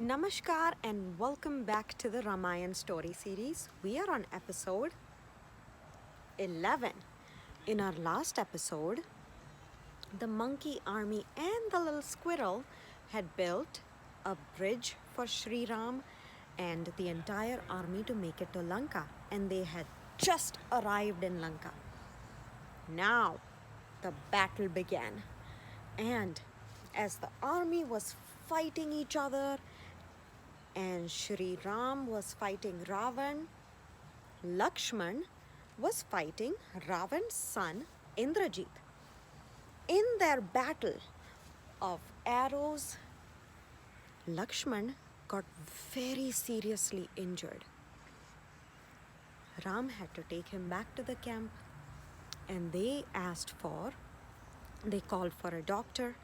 Namaskar and welcome back to the Ramayana Story series. We are on episode 11. In our last episode, the monkey army and the little squirrel had built a bridge for Sri Ram and the entire army to make it to Lanka, and they had just arrived in Lanka. Now, the battle began, and as the army was fighting each other, and Sri Ram was fighting Ravan, Lakshman was fighting Ravan's son Indrajeet. In their battle of arrows, Lakshman got very seriously injured. Ram had to take him back to the camp, and they called for a doctor.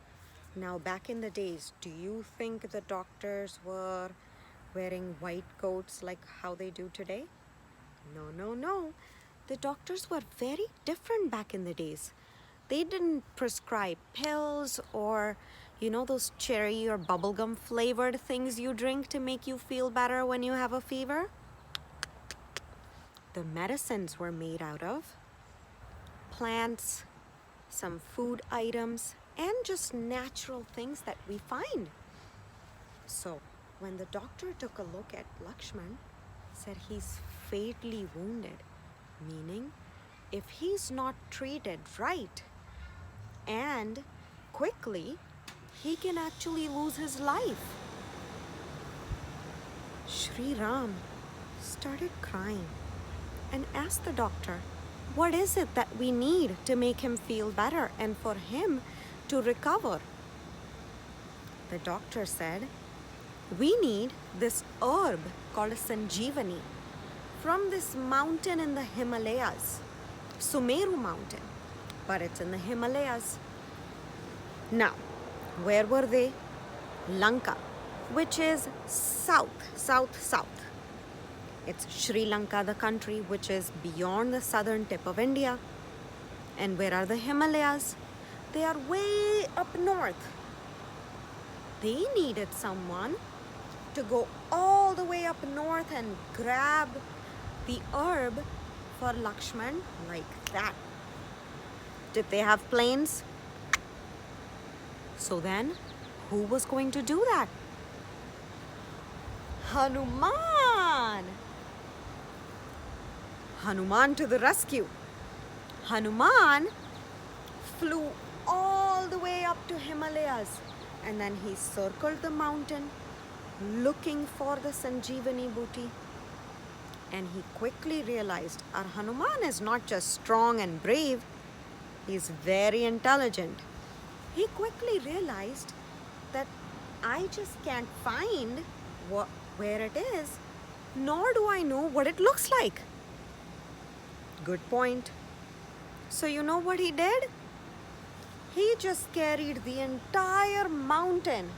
Now, back in the days, do you think the doctors were wearing white coats like how they do today? No. The doctors were very different back in the days. They didn't prescribe pills or, those cherry or bubblegum flavored things you drink to make you feel better when you have a fever. The medicines were made out of plants, some food items, and just natural things that we find. So, when the doctor took a look at Lakshman, said he's fatally wounded, meaning if he's not treated right and quickly, he can actually lose his life. Sri Ram started crying and asked the doctor, what is it that we need to make him feel better and for him to recover? The doctor said, we need this herb called a Sanjeevani from this mountain in the Himalayas, Sumeru mountain, but it's in the Himalayas. Now, where were they? Lanka, which is south. It's Sri Lanka, the country, which is beyond the southern tip of India. And where are the Himalayas? They are way up north. They needed someone to go all the way up north and grab the herb for Lakshman like that. Did they have planes? So then, who was going to do that? Hanuman! Hanuman to the rescue. Hanuman flew all the way up to Himalayas, and then he circled the mountain looking for the Sanjeevani booti. And he quickly realized our Hanuman is not just strong and brave, he's very intelligent. He quickly realized that I just can't find where it is, nor do I know what it looks like. Good point. So you know what he did? He just carried the entire mountain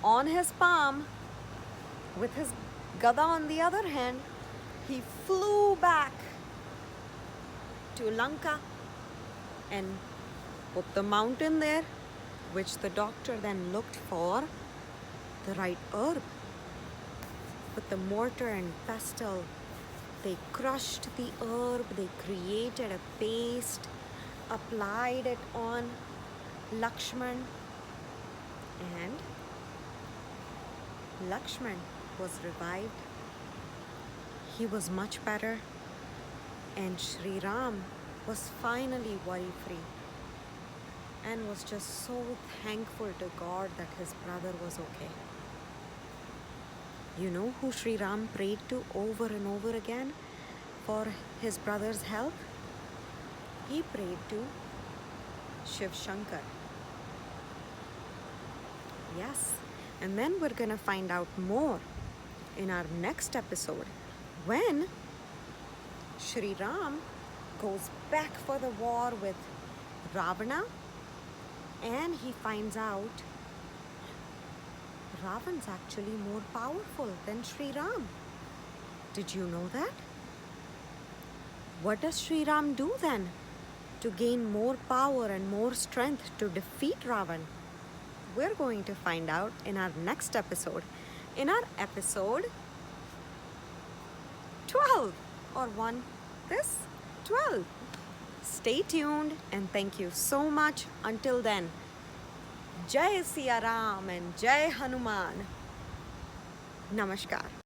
on his palm with his gada on the other hand. He flew back to Lanka and put the mountain there, which the doctor then looked for the right herb. With the mortar and pestle, they crushed the herb, they created a paste, applied it on Lakshman, and Lakshman was revived. He was much better, and Sri Ram was finally worry-free and was just so thankful to God that his brother was okay. You know who Sri Ram prayed to over and over again for his brother's health? He prayed to Shiv Shankar. Yes, and then we're going to find out more in our next episode when Sri Ram goes back for the war with Ravana, and he finds out Ravan's actually more powerful than Sri Ram. Did you know that? What does Sri Ram do then to gain more power and more strength to defeat Ravan? we're going to find out in our next episode. In our episode 12 or 1 this 12. Stay tuned and thank you so much. Until then, Jai Siya Ram and Jai Hanuman. Namaskar.